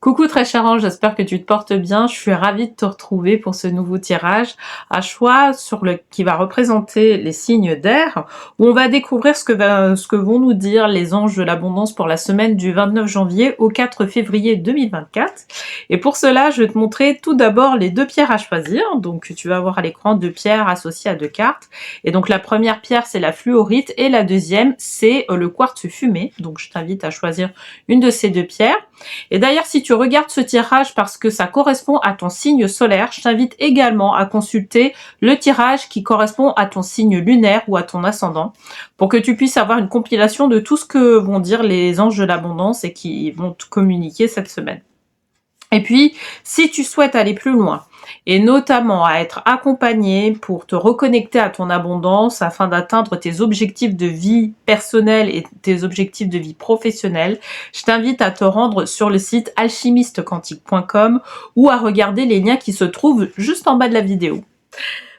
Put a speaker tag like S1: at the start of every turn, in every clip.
S1: Coucou très cher ange, j'espère que tu te portes bien. Je suis ravie de te retrouver pour ce nouveau tirage à choix qui va représenter les signes d'air, où on va découvrir ce que vont nous dire les anges de l'abondance pour la semaine du 29 janvier au 4 février 2024. Et pour cela, je vais te montrer tout d'abord les deux pierres à choisir. Donc tu vas voir à l'écran deux pierres associées à deux cartes. Et donc la première pierre, c'est la fluorite et la deuxième, c'est le quartz fumé. Donc je t'invite à choisir une de ces deux pierres. Et d'ailleurs, si tu regardes ce tirage parce que ça correspond à ton signe solaire, je t'invite également à consulter le tirage qui correspond à ton signe lunaire ou à ton ascendant pour que tu puisses avoir une compilation de tout ce que vont dire les anges de l'abondance et qui vont te communiquer cette semaine. Et puis, si tu souhaites aller plus loin, et notamment à être accompagné pour te reconnecter à ton abondance afin d'atteindre tes objectifs de vie personnelle et tes objectifs de vie professionnelle, je t'invite à te rendre sur le site alchimistequantique.com ou à regarder les liens qui se trouvent juste en bas de la vidéo.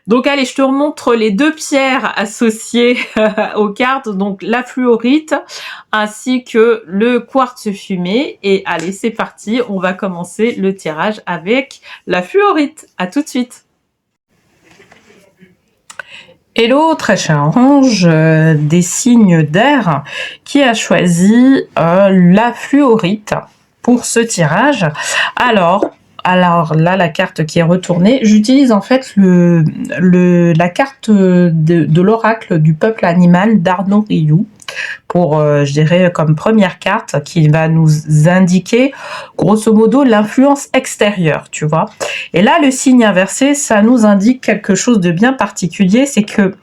S1: Donc allez, je te remontre les deux pierres associées aux cartes, donc la fluorite ainsi que le quartz fumé. Et allez, c'est parti, on va commencer le tirage avec la fluorite. À tout de suite. Hello très cher ange des signes d'air qui a choisi la fluorite pour ce tirage. Alors là, la carte qui est retournée, j'utilise en fait la carte de l'oracle du peuple animal d'Arnaud Rioux pour, je dirais, comme première carte qui va nous indiquer grosso modo l'influence extérieure, tu vois. Et là, le signe inversé, ça nous indique quelque chose de bien particulier, c'est que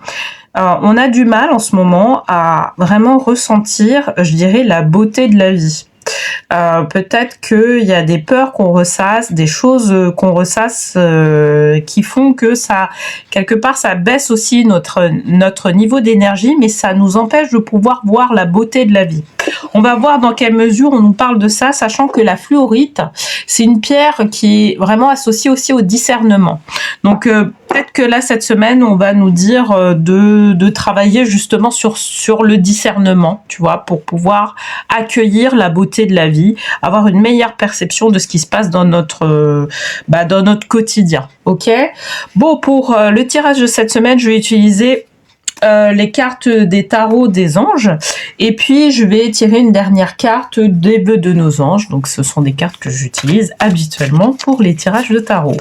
S1: on a du mal en ce moment à vraiment ressentir, je dirais, la beauté de la vie. Peut-être qu'il y a des peurs qu'on ressasse, des choses qu'on ressasse qui font que ça, quelque part, ça baisse aussi notre niveau d'énergie, mais ça nous empêche de pouvoir voir la beauté de la vie. On va voir dans quelle mesure on nous parle de ça, sachant que la fluorite, c'est une pierre qui est vraiment associée aussi au discernement. Donc peut-être que là, cette semaine, on va nous dire de travailler justement sur le discernement, tu vois, pour pouvoir accueillir la beauté de la vie, avoir une meilleure perception de ce qui se passe dans notre quotidien. Ok. Bon, pour le tirage de cette semaine, je vais utiliser les cartes des tarots des anges et puis je vais tirer une dernière carte des vœux de nos anges. Donc ce sont des cartes que j'utilise habituellement pour les tirages de tarot.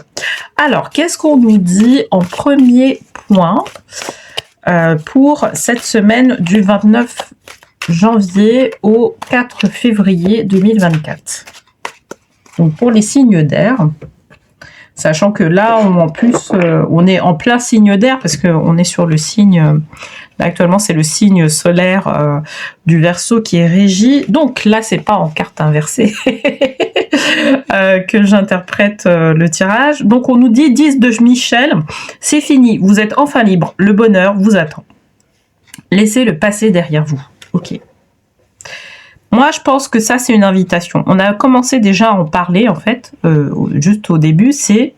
S1: Alors qu'est-ce qu'on nous dit en premier point pour cette semaine du 29 janvier au 4 février 2024. Donc pour les signes d'air, sachant que là, en plus, on est en plein signe d'air parce qu'on est sur le signe, là actuellement c'est le signe solaire du Verseau qui est régi. Donc là, c'est pas en carte inversée que j'interprète le tirage. Donc on nous dit 10 de Michel, c'est fini, vous êtes enfin libre, le bonheur vous attend. Laissez le passé derrière vous. Ok. Moi, je pense que ça, c'est une invitation. On a commencé déjà à en parler, en fait, juste au début, c'est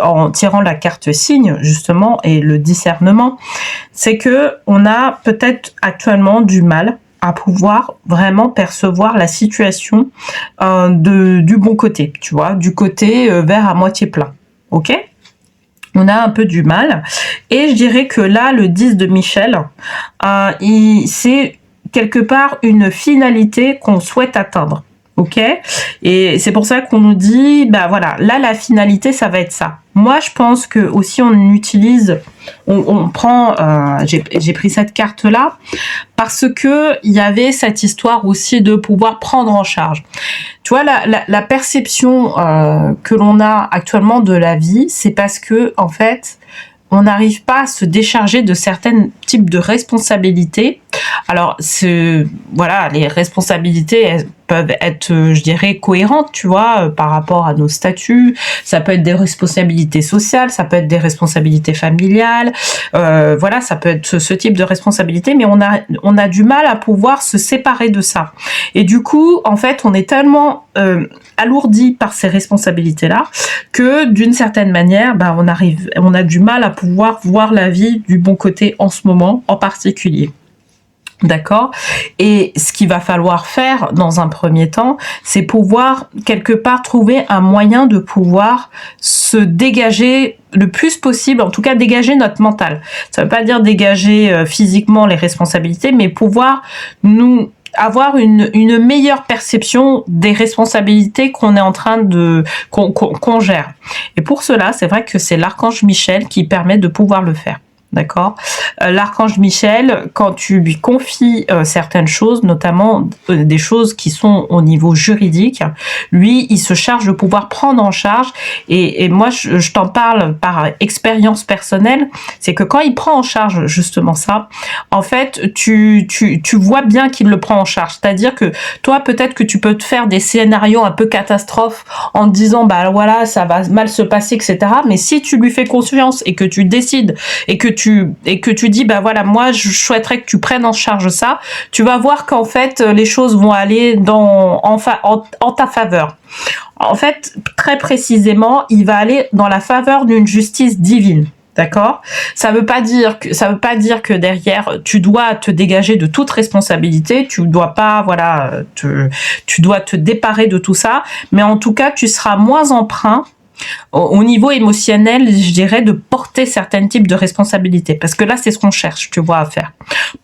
S1: en tirant la carte signe, justement, et le discernement, c'est que on a peut-être actuellement du mal à pouvoir vraiment percevoir la situation du bon côté, tu vois, du côté verre à moitié plein, ok ? On a un peu du mal. Et je dirais que là, le 10 de Michel, c'est quelque part une finalité qu'on souhaite atteindre. Ok? Et c'est pour ça qu'on nous dit, bah voilà, là, la finalité, ça va être ça. Moi, je pense que aussi on utilise, on prend, j'ai pris cette carte-là parce que il y avait cette histoire aussi de pouvoir prendre en charge. Tu vois, la perception que l'on a actuellement de la vie, c'est parce que en fait, on n'arrive pas à se décharger de certains types de responsabilités. Alors, voilà, les responsabilités, elles peuvent être, je dirais, cohérentes, tu vois, par rapport à nos statuts. Ça peut être des responsabilités sociales, ça peut être des responsabilités familiales. Voilà, ça peut être ce type de responsabilité, mais on a du mal à pouvoir se séparer de ça. Et du coup, en fait, on est tellement alourdi par ces responsabilités-là que, d'une certaine manière, bah, on a du mal à pouvoir voir la vie du bon côté en ce moment, en particulier. D'accord? Et ce qu'il va falloir faire dans un premier temps, c'est pouvoir quelque part trouver un moyen de pouvoir se dégager le plus possible, en tout cas dégager notre mental. Ça veut pas dire dégager physiquement les responsabilités, mais pouvoir nous avoir une meilleure perception des responsabilités qu'on est en train de qu'on gère. Et pour cela, c'est vrai que c'est l'archange Michel qui permet de pouvoir le faire. D'accord. L'archange Michel, quand tu lui confies certaines choses, notamment des choses qui sont au niveau juridique, lui, il se charge de pouvoir prendre en charge. Et moi, je t'en parle par expérience personnelle, c'est que quand il prend en charge justement ça, en fait, tu vois bien qu'il le prend en charge. C'est-à-dire que toi, peut-être que tu peux te faire des scénarios un peu catastrophes en te disant, bah voilà, ça va mal se passer, etc. Mais si tu lui fais confiance et que tu décides et que tu dis, bah voilà, moi je souhaiterais que tu prennes en charge ça, tu vas voir qu'en fait les choses vont aller en ta faveur. En fait, très précisément, il va aller dans la faveur d'une justice divine. D'accord? Ça veut pas dire que derrière tu dois te dégager de toute responsabilité, tu dois pas, voilà, tu dois te déparer de tout ça, mais en tout cas, tu seras moins emprunt au niveau émotionnel, je dirais, de porter certains types de responsabilités. Parce que là, c'est ce qu'on cherche, tu vois, à faire.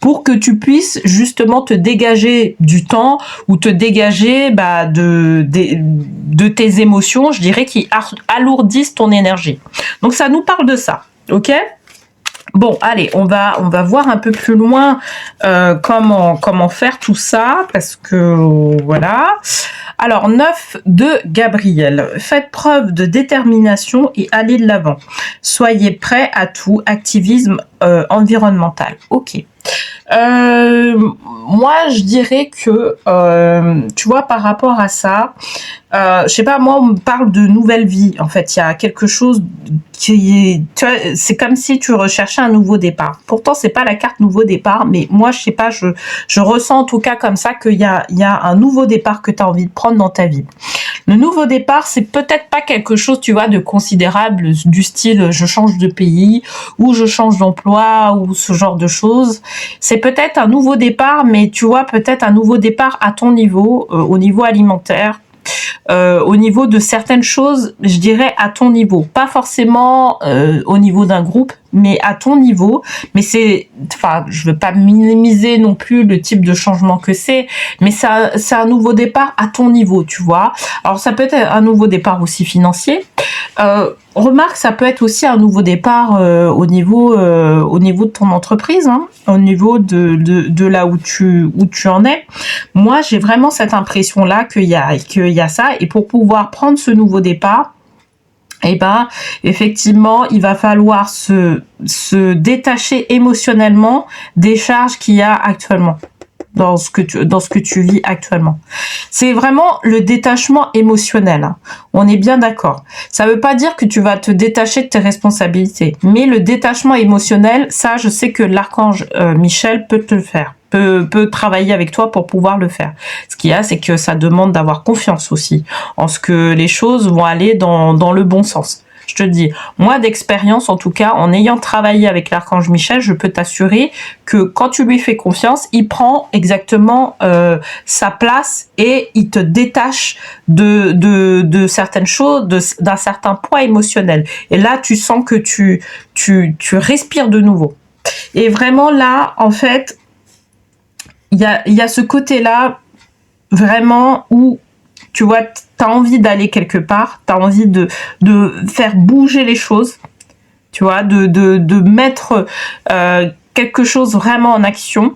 S1: Pour que tu puisses justement te dégager du temps ou te dégager de tes émotions, je dirais, qui alourdissent ton énergie. Donc, ça nous parle de ça. Ok ? Bon, allez, on va voir un peu plus loin comment faire tout ça, parce que voilà. Alors, 9 de Gabriel. Faites preuve de détermination et allez de l'avant. Soyez prêts à tout. Activisme environnemental. Ok. Moi, je dirais que, tu vois, par rapport à ça, je sais pas, moi, on me parle de nouvelle vie. En fait, il y a quelque chose qui est, tu vois, c'est comme si tu recherchais un nouveau départ. Pourtant, c'est pas la carte nouveau départ, mais moi, je sais pas, je ressens en tout cas comme ça qu'il y a un nouveau départ que tu as envie de prendre dans ta vie. Le nouveau départ, c'est peut-être pas quelque chose, tu vois, de considérable, du style je change de pays ou je change d'emploi ou ce genre de choses. C'est peut-être un nouveau départ, mais tu vois, peut-être un nouveau départ à ton niveau, au niveau alimentaire, au niveau de certaines choses, je dirais à ton niveau, pas forcément au niveau d'un groupe, mais à ton niveau. Mais c'est, enfin, je veux pas minimiser non plus le type de changement que c'est, mais c'est un nouveau départ à ton niveau, tu vois. Alors ça peut être un nouveau départ aussi financier. Remarque, ça peut être aussi un nouveau départ au niveau de ton entreprise, hein, au niveau de là où tu en es. Moi, j'ai vraiment cette impression-là qu'il y a ça, et pour pouvoir prendre ce nouveau départ, eh ben, effectivement, il va falloir se détacher émotionnellement des charges qu'il y a actuellement dans ce que tu vis actuellement. C'est vraiment le détachement émotionnel, hein. On est bien d'accord. Ça veut pas dire que tu vas te détacher de tes responsabilités, mais le détachement émotionnel, ça, je sais que l'archange Michel peut te le faire. Peut travailler avec toi pour pouvoir le faire. Ce qu'il y a, c'est que ça demande d'avoir confiance aussi en ce que les choses vont aller dans le bon sens. Je te dis, moi d'expérience, en tout cas, en ayant travaillé avec l'archange Michel, je peux t'assurer que quand tu lui fais confiance, il prend exactement sa place et il te détache de certaines choses, d'un certain poids émotionnel. Et là, tu sens que tu respires de nouveau. Et vraiment là, en fait, il y a ce côté-là vraiment où, tu vois, tu as envie d'aller quelque part, tu as envie de faire bouger les choses, tu vois, de mettre quelque chose vraiment en action.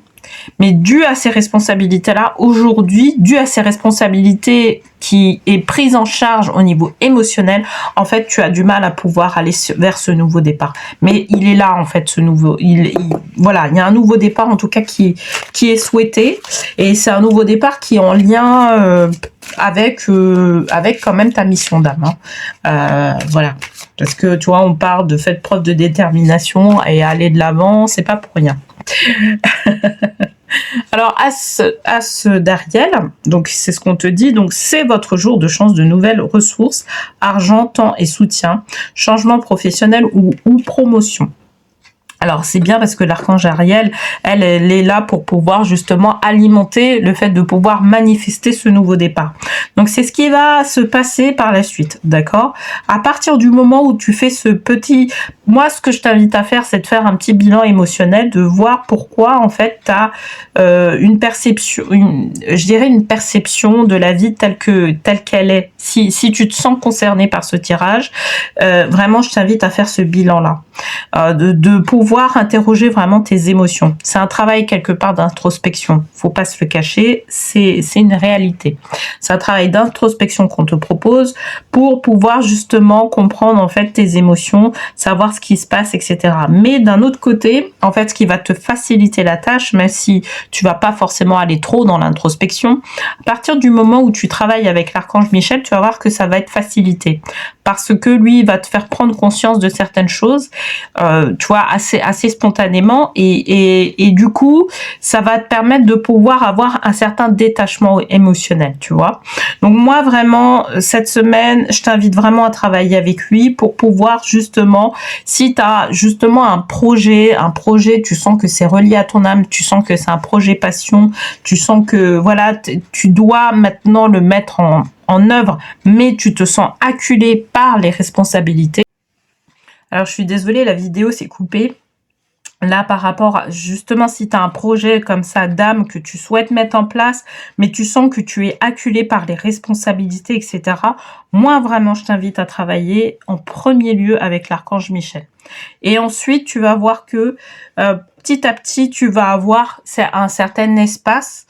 S1: Mais dû à ces responsabilités-là, aujourd'hui, dû à ces responsabilités qui est prise en charge au niveau émotionnel, en fait, tu as du mal à pouvoir aller vers ce nouveau départ. Mais il est là, en fait, ce nouveau. Voilà, il y a un nouveau départ, en tout cas, qui est souhaité. Et c'est un nouveau départ qui est en lien avec quand même ta mission d'âme. Hein. Voilà. Parce que, tu vois, on parle de faire preuve de détermination et aller de l'avant, c'est pas pour rien. Alors, As d'Ariel, donc c'est ce qu'on te dit, donc c'est votre jour de chance de nouvelles ressources, argent, temps et soutien, changement professionnel ou promotion. Alors c'est bien parce que l'archange Ariel, elle est là pour pouvoir justement alimenter le fait de pouvoir manifester ce nouveau départ. Donc c'est ce qui va se passer par la suite, d'accord? À partir du moment où tu fais ce petit... Moi, ce que je t'invite à faire, c'est de faire un petit bilan émotionnel, de voir pourquoi en fait tu as une perception, je dirais une perception de la vie telle qu'elle est. Si tu te sens concerné par ce tirage, vraiment je t'invite à faire ce bilan-là. De pouvoir interroger vraiment tes émotions. C'est un travail quelque part d'introspection. Faut pas se le cacher, c'est une réalité. C'est un travail d'introspection qu'on te propose pour pouvoir justement comprendre en fait tes émotions, savoir ce qui se passe, etc. Mais d'un autre côté, en fait, ce qui va te faciliter la tâche, même si tu vas pas forcément aller trop dans l'introspection, à partir du moment où tu travailles avec l'archange Michel, tu vas voir que ça va être facilité. Parce que lui, il va te faire prendre conscience de certaines choses, tu vois, assez spontanément, et du coup, ça va te permettre de pouvoir avoir un certain détachement émotionnel, tu vois. Donc moi, vraiment, cette semaine, je t'invite vraiment à travailler avec lui pour pouvoir justement, si tu as justement un projet, tu sens que c'est relié à ton âme, tu sens que c'est un projet passion, tu sens que, voilà, tu dois maintenant le mettre en œuvre, mais tu te sens acculé par les responsabilités. Alors, je suis désolée, la vidéo s'est coupée. Là, par rapport à, justement, si tu as un projet comme ça d'âme que tu souhaites mettre en place, mais tu sens que tu es acculé par les responsabilités, etc. Moi, vraiment, je t'invite à travailler en premier lieu avec l'archange Michel. Et ensuite, tu vas voir que petit à petit, tu vas avoir un certain espace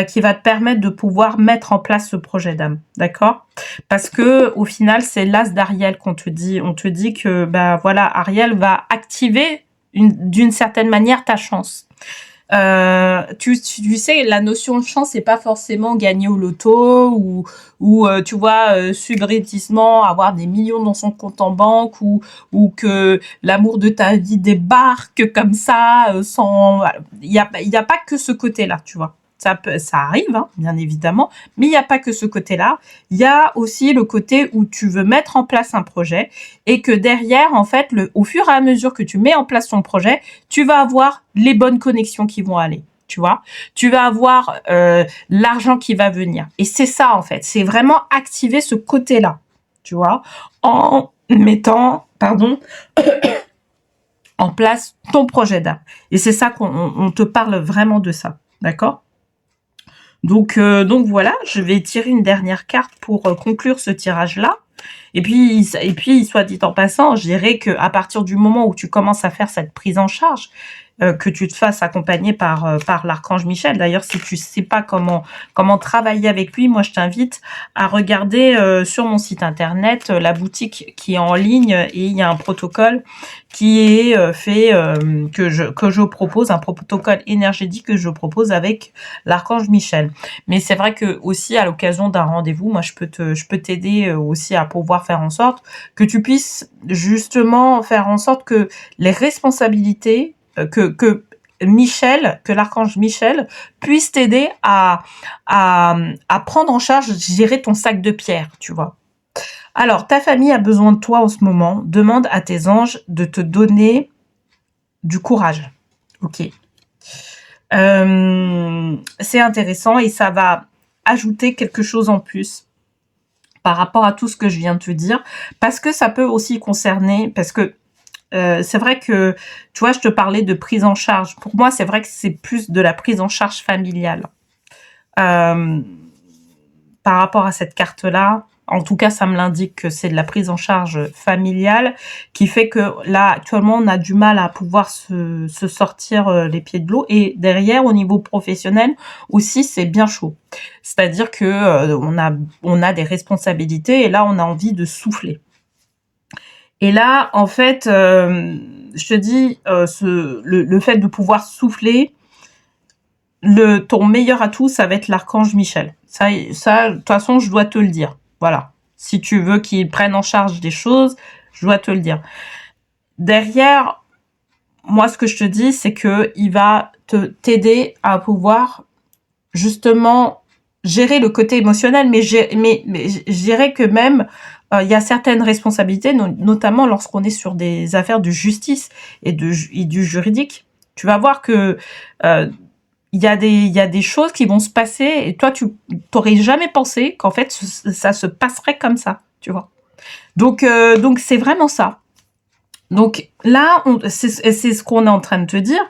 S1: qui va te permettre de pouvoir mettre en place ce projet d'âme, d'accord? Parce que au final, c'est l'as d'Ariel qu'on te dit. On te dit que, bah voilà, Ariel va activer d'une certaine manière ta chance. Tu sais, la notion de chance, c'est pas forcément gagner au loto ou tu vois, subrepticement avoir des millions dans son compte en banque ou que l'amour de ta vie débarque comme ça sans... Il y a pas que ce côté-là, tu vois. Ça arrive, hein, bien évidemment, mais il n'y a pas que ce côté-là. Il y a aussi le côté où tu veux mettre en place un projet et que derrière, en fait, au fur et à mesure que tu mets en place ton projet, tu vas avoir les bonnes connexions qui vont aller. Tu vois, tu vas avoir l'argent qui va venir. Et c'est ça, en fait. C'est vraiment activer ce côté-là, tu vois, en mettant, en place ton projet d'âme. Et c'est ça qu'on te parle vraiment de ça. D'accord ? Donc voilà, je vais tirer une dernière carte pour conclure ce tirage-là. Et puis, soit dit en passant, je dirais qu'à partir du moment où tu commences à faire cette prise en charge, que tu te fasses accompagner par l'archange Michel. D'ailleurs, si tu sais pas comment travailler avec lui, moi je t'invite à regarder sur mon site internet la boutique qui est en ligne et il y a un protocole qui est fait que je propose, un protocole énergétique que je propose avec l'archange Michel. Mais c'est vrai que aussi à l'occasion d'un rendez-vous, moi je peux t'aider aussi à pouvoir faire en sorte que tu puisses justement faire en sorte que les responsabilités que l'archange Michel puisse t'aider à prendre en charge, je dirais, ton sac de pierre, tu vois. Alors, ta famille a besoin de toi en ce moment. Demande à tes anges de te donner du courage. Ok. C'est intéressant et ça va ajouter quelque chose en plus par rapport à tout ce que je viens de te dire, parce que ça peut aussi concerner, parce que c'est vrai que, tu vois, je te parlais de prise en charge. Pour moi, c'est vrai que c'est plus de la prise en charge familiale. Par rapport à cette carte-là, en tout cas, ça me l'indique que c'est de la prise en charge familiale qui fait que là, actuellement, on a du mal à pouvoir se sortir les pieds de l'eau. Et derrière, au niveau professionnel aussi, c'est bien chaud. C'est-à-dire que on a des responsabilités et là, on a envie de souffler. Et là, en fait, je te dis, le fait de pouvoir souffler, ton meilleur atout, ça va être l'archange Michel. Ça, de toute façon, je dois te le dire. Voilà. Si tu veux qu'il prenne en charge des choses, je dois te le dire. Derrière, moi, ce que je te dis, c'est que il va t'aider à pouvoir justement gérer le côté émotionnel, mais je dirais que même il y a certaines responsabilités, notamment lorsqu'on est sur des affaires de justice et du juridique. Tu vas voir que il y a des choses qui vont se passer et toi, tu t'aurais jamais pensé qu'en fait, ça se passerait comme ça, tu vois. Donc c'est vraiment ça. Donc là, c'est ce qu'on est en train de te dire.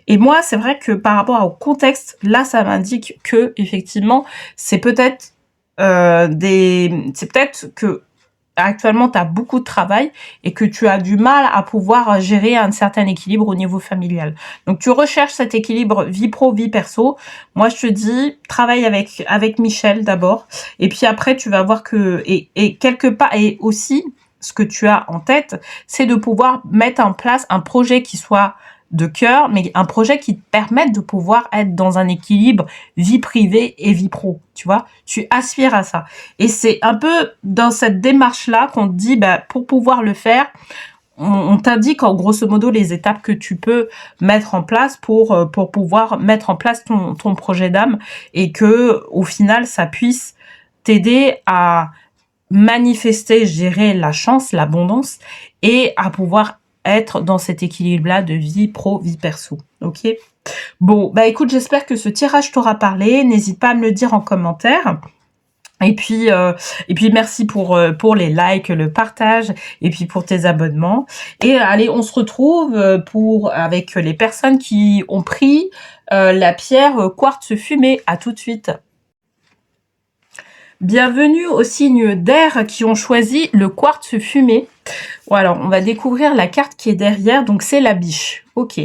S1: Et moi, c'est vrai que par rapport au contexte, là, ça m'indique que effectivement, c'est peut-être c'est peut-être que actuellement, tu as beaucoup de travail et que tu as du mal à pouvoir gérer un certain équilibre au niveau familial. Donc, tu recherches cet équilibre vie pro, vie perso. Moi, je te dis, travaille avec Michel d'abord. Et puis après, tu vas voir que, et quelque part, et aussi, ce que tu as en tête, c'est de pouvoir mettre en place un projet qui soit de cœur, mais un projet qui te permette de pouvoir être dans un équilibre vie privée et vie pro, tu vois. Tu aspires à ça. Et c'est un peu dans cette démarche-là qu'on te dit, bah, pour pouvoir le faire, on t'indique en grosso modo les étapes que tu peux mettre en place pour pouvoir mettre en place ton projet d'âme et que au final, ça puisse t'aider à manifester, gérer la chance, l'abondance et à pouvoir être dans cet équilibre-là de vie pro, vie perso. Ok? Bon, bah écoute, j'espère que ce tirage t'aura parlé. N'hésite pas à me le dire en commentaire. Et puis merci pour les likes, le partage, et puis pour tes abonnements. Et allez, on se retrouve avec les personnes qui ont pris la pierre quartz fumé. À tout de suite. Bienvenue aux signes d'air qui ont choisi le quartz fumé. Bon, alors, on va découvrir la carte qui est derrière. Donc, c'est la biche. Ok.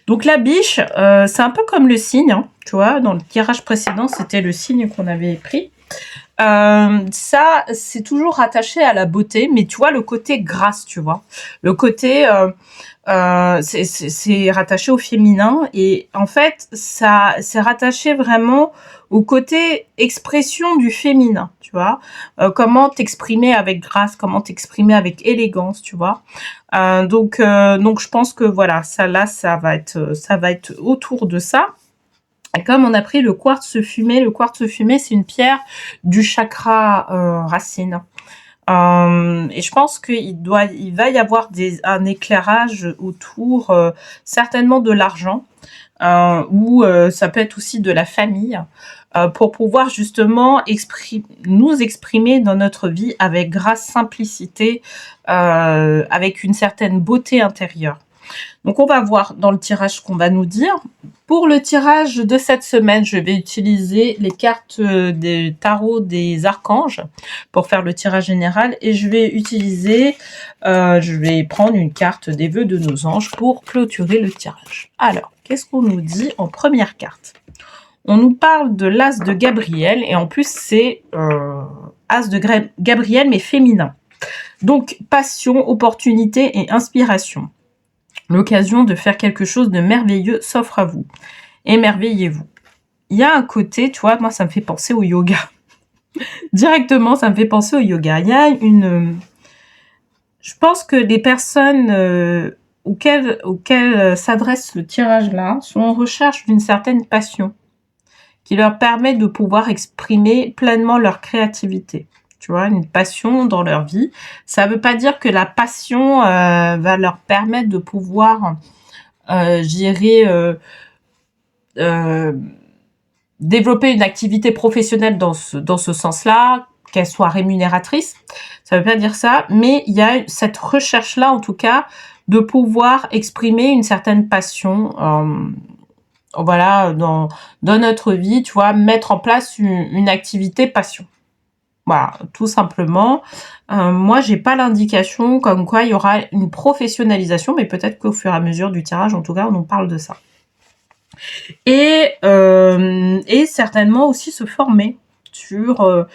S1: Donc, la biche, c'est un peu comme le signe. Hein, tu vois, dans le tirage précédent, c'était le signe qu'on avait pris. Ça, c'est toujours rattaché à la beauté. Mais tu vois, le côté grâce, tu vois. Le côté... c'est rattaché au féminin. Et en fait, ça c'est rattaché vraiment au côté expression du féminin, tu vois. Comment t'exprimer avec grâce, comment t'exprimer avec élégance, tu vois. Donc je pense que voilà, ça là, ça va être autour de ça. Et comme on a pris le quartz fumé, c'est une pierre du chakra racine. Et je pense il va y avoir un éclairage autour certainement de l'argent ou ça peut être aussi de la famille pour pouvoir justement nous exprimer dans notre vie avec grâce, simplicité, avec une certaine beauté intérieure. Donc on va voir dans le tirage ce qu'on va nous dire. Pour le tirage de cette semaine, je vais utiliser les cartes des tarots des archanges pour faire le tirage général et je vais prendre une carte des vœux de nos anges pour clôturer le tirage. Alors, qu'est-ce qu'on nous dit en première carte? On nous parle de l'as de Gabriel et en plus c'est as de Gabriel mais féminin. Donc passion, opportunité et inspiration. L'occasion de faire quelque chose de merveilleux s'offre à vous. Émerveillez-vous. Il y a un côté, tu vois, moi ça me fait penser au yoga. Directement, ça me fait penser au yoga. Il y a je pense que les personnes auxquelles s'adresse le tirage-là sont en recherche d'une certaine passion qui leur permet de pouvoir exprimer pleinement leur créativité. Tu vois, une passion dans leur vie. Ça ne veut pas dire que la passion va leur permettre de pouvoir développer une activité professionnelle dans ce sens-là, qu'elle soit rémunératrice. Ça veut pas dire ça, mais il y a cette recherche-là, en tout cas, de pouvoir exprimer une certaine passion voilà, dans notre vie, tu vois, mettre en place une activité passion. Voilà, tout simplement. Moi, j'ai pas l'indication comme quoi il y aura une professionnalisation, mais peut-être qu'au fur et à mesure du tirage, en tout cas, on nous parle de ça. Et certainement aussi se former sur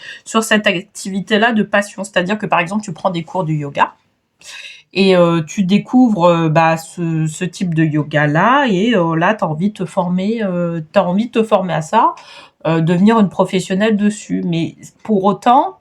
S1: cette activité-là de passion. C'est-à-dire que, par exemple, tu prends des cours de yoga et tu découvres ce type de yoga-là et là, tu as envie de te former, à ça. Devenir une professionnelle dessus. Mais pour autant,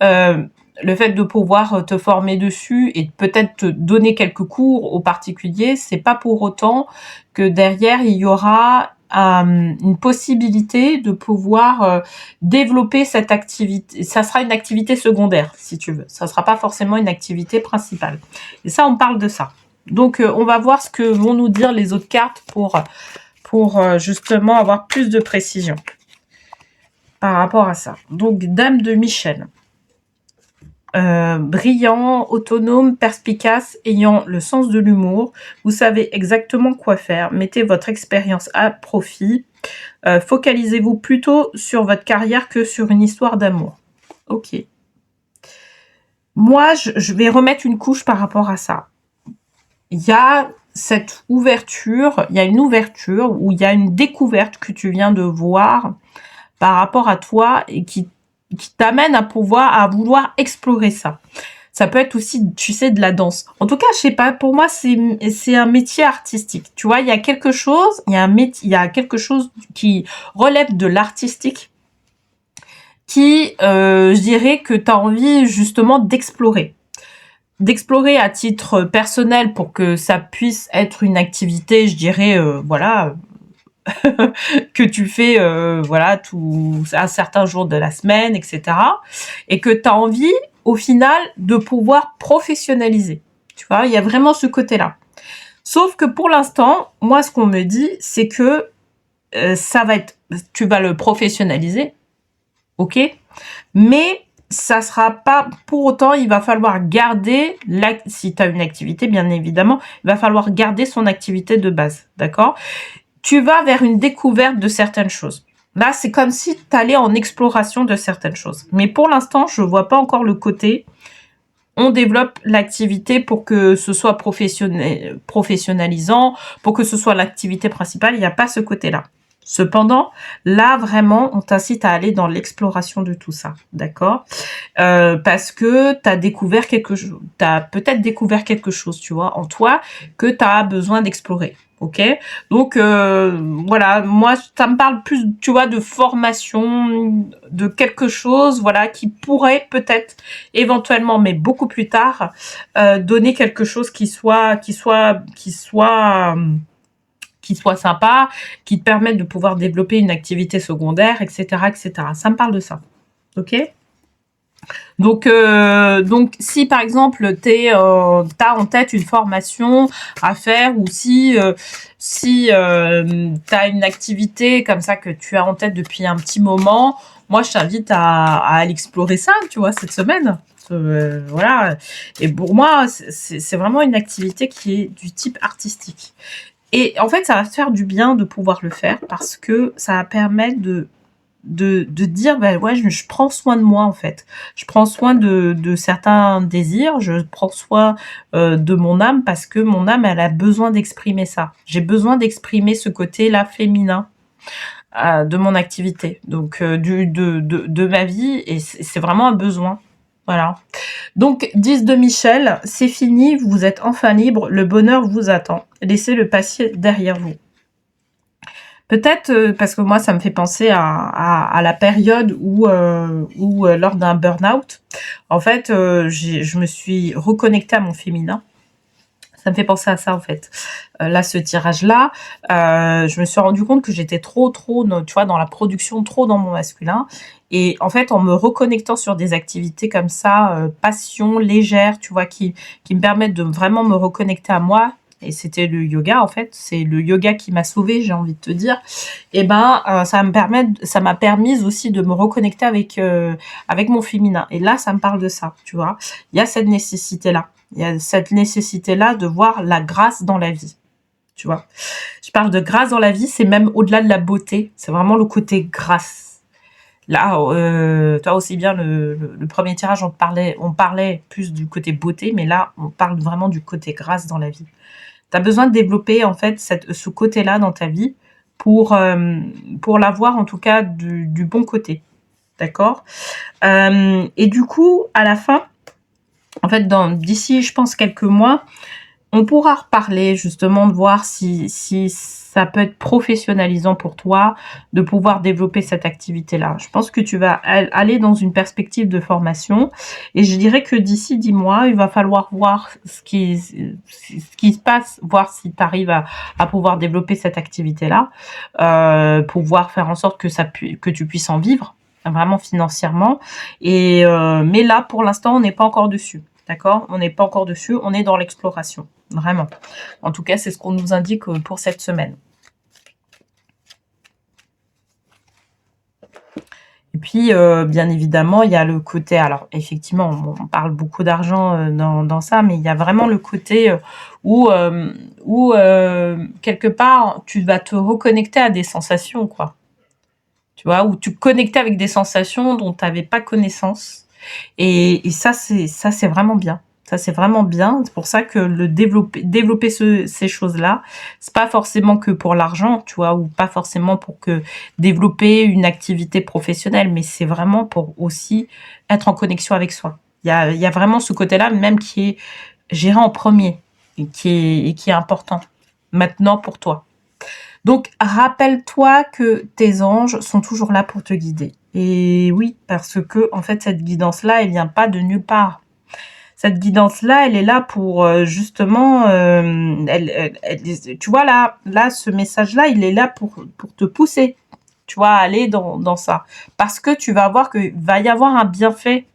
S1: le fait de pouvoir te former dessus et peut-être te donner quelques cours aux particuliers, c'est pas pour autant que derrière il y aura une possibilité de pouvoir développer cette activité. Ça sera une activité secondaire, si tu veux. Ça sera pas forcément une activité principale. Et ça, on parle de ça. Donc, on va voir ce que vont nous dire les autres cartes pour justement avoir plus de précision par rapport à ça. Donc, Dame de Michel. Brillant, autonome, perspicace, ayant le sens de l'humour, vous savez exactement quoi faire, mettez votre expérience à profit, focalisez-vous plutôt sur votre carrière que sur une histoire d'amour. Ok. Moi, je vais remettre une couche par rapport à ça. Il y a cette ouverture, il y a une ouverture où il y a une découverte que tu viens de voir par rapport à toi et qui t'amène à vouloir explorer ça. Ça peut être aussi, tu sais, de la danse. En tout cas, je sais pas, pour moi, c'est un métier artistique. Tu vois, il y a quelque chose, il y a quelque chose qui relève de l'artistique qui, je dirais que tu as envie justement d'explorer. D'explorer à titre personnel pour que ça puisse être une activité, je dirais, voilà, que tu fais voilà à certains jours de la semaine, etc. Et que tu as envie, au final, de pouvoir professionnaliser. Tu vois, il y a vraiment ce côté-là. Sauf que pour l'instant, moi, ce qu'on me dit, c'est que tu vas le professionnaliser, ok, mais ça sera pas pour autant, il va falloir garder, si tu as une activité, bien évidemment, il va falloir garder son activité de base, d'accord? Tu vas vers une découverte de certaines choses. Là, c'est comme si tu allais en exploration de certaines choses. Mais pour l'instant, je vois pas encore le côté on développe l'activité pour que ce soit professionnalisant, pour que ce soit l'activité principale. Il n'y a pas ce côté-là. Cependant, là, vraiment, on t'incite à aller dans l'exploration de tout ça, d'accord? Parce que tu as découvert quelque chose, tu as peut-être découvert quelque chose, tu vois, en toi, que tu as besoin d'explorer. Ok, donc voilà, moi ça me parle plus, tu vois, de formation, de quelque chose, voilà, qui pourrait peut-être éventuellement, mais beaucoup plus tard, donner quelque chose qui soit sympa, qui te permette de pouvoir développer une activité secondaire, etc., etc. Ça me parle de ça, ok? Donc si par exemple t'as en tête une formation à faire, ou si t'as une activité comme ça que tu as en tête depuis un petit moment, moi je t'invite à aller explorer ça, tu vois, cette semaine. Voilà. Et pour moi, c'est vraiment une activité qui est du type artistique. Et en fait, ça va te faire du bien de pouvoir le faire parce que ça va permettre de dire, ben ouais, je prends soin de moi, en fait. Je prends soin de certains désirs, je prends soin de mon âme parce que mon âme, elle a besoin d'exprimer ça. J'ai besoin d'exprimer ce côté-là féminin de mon activité, donc de ma vie, et c'est vraiment un besoin. Voilà. Donc, 10 de Michel, c'est fini, vous êtes enfin libre, le bonheur vous attend. Laissez le passé derrière vous. Peut-être parce que moi, ça me fait penser à la période où lors d'un burn-out, en fait, je me suis reconnectée à mon féminin. Ça me fait penser à ça, en fait. Là, ce tirage-là, je me suis rendu compte que j'étais trop, tu vois, dans la production, trop dans mon masculin. Et en fait, en me reconnectant sur des activités comme ça, passion, légère, tu vois, qui me permettent de vraiment me reconnecter à moi, et c'était le yoga, en fait. C'est le yoga qui m'a sauvée, j'ai envie de te dire. Et ben, ça m'a permis aussi de me reconnecter avec mon féminin. Et là, ça me parle de ça, tu vois. Il y a cette nécessité-là. Il y a cette nécessité-là de voir la grâce dans la vie, tu vois. Je parle de grâce dans la vie, c'est même au-delà de la beauté. C'est vraiment le côté grâce. Là, toi aussi bien, le premier tirage, on parlait plus du côté beauté, mais là, on parle vraiment du côté grâce dans la vie. Tu as besoin de développer, en fait, ce côté-là dans ta vie pour l'avoir, en tout cas, du bon côté. D'accord? Et du coup, à la fin, en fait, d'ici, je pense, quelques mois, On pourra reparler justement de voir si ça peut être professionnalisant pour toi de pouvoir développer cette activité-là. Je pense que tu vas aller dans une perspective de formation et je dirais que d'ici 10 mois, il va falloir voir ce qui se passe, voir si tu arrives à pouvoir développer cette activité-là, pouvoir faire en sorte que tu puisses en vivre vraiment financièrement. Mais là, pour l'instant, on n'est pas encore dessus. D'accord? On n'est pas encore dessus, on est dans l'exploration, vraiment. En tout cas, c'est ce qu'on nous indique pour cette semaine. Et puis, bien évidemment, il y a le côté... Alors, effectivement, on parle beaucoup d'argent dans ça, mais il y a vraiment le côté où quelque part, tu vas te reconnecter à des sensations, quoi. Tu vois, où tu connectais avec des sensations dont tu n'avais pas connaissance. Et ça, c'est vraiment bien. Ça, c'est vraiment bien. C'est pour ça que développer ces choses-là, c'est pas forcément que pour l'argent, tu vois, ou pas forcément pour que développer une activité professionnelle, mais c'est vraiment pour aussi être en connexion avec soi. Il y a vraiment ce côté-là, même qui est géré en premier et qui est important maintenant pour toi. Donc, rappelle-toi que tes anges sont toujours là pour te guider. Et oui, parce que, en fait, cette guidance-là, elle vient pas de nulle part. Cette guidance-là, elle est là pour, justement, tu vois, là, ce message-là, il est là pour te pousser, tu vois, à aller dans ça. Parce que tu vas voir qu'il va y avoir un bienfait.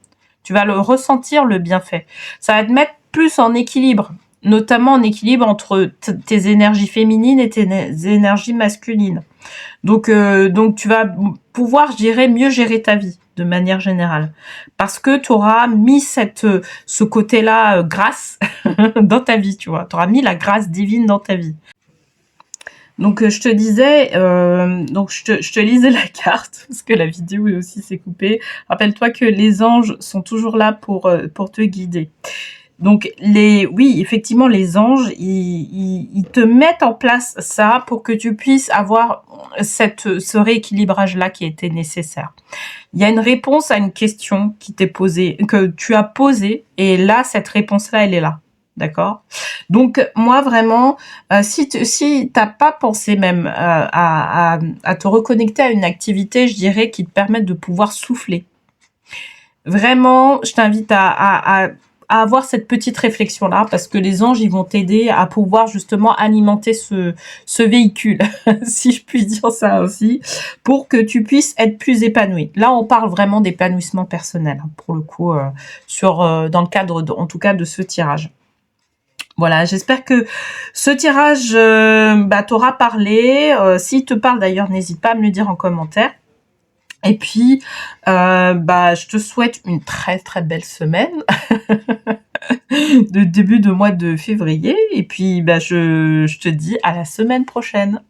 S1: Tu vas le ressentir, le bienfait. Ça va te mettre plus en équilibre, notamment en équilibre entre tes énergies féminines et tes énergies masculines. Donc tu vas pouvoir, je dirais, mieux gérer ta vie de manière générale. Parce que tu auras mis ce côté-là, grâce, dans ta vie, tu vois. Tu auras mis la grâce divine dans ta vie. Donc je te disais, donc je te lisais la carte, parce que la vidéo aussi s'est coupée. Rappelle-toi que les anges sont toujours là pour te guider. Donc oui, effectivement, les anges, ils te mettent en place ça pour que tu puisses avoir ce rééquilibrage-là qui était nécessaire. Il y a une réponse à une question qui t'est posée, que tu as posée, et là, cette réponse-là, elle est là. D'accord? Donc, moi, vraiment, si t'as pas pensé même à te reconnecter à une activité, je dirais, qui te permette de pouvoir souffler. Vraiment, je t'invite à avoir cette petite réflexion-là, parce que les anges, ils vont t'aider à pouvoir justement alimenter ce véhicule, si je puis dire ça aussi, pour que tu puisses être plus épanoui. Là, on parle vraiment d'épanouissement personnel, pour le coup, dans le cadre, en tout cas, de ce tirage. Voilà, j'espère que ce tirage t'aura parlé. S'il te parle d'ailleurs, n'hésite pas à me le dire en commentaire. Et puis, je te souhaite une très très belle semaine de début de mois de février. Et puis, je te dis à la semaine prochaine.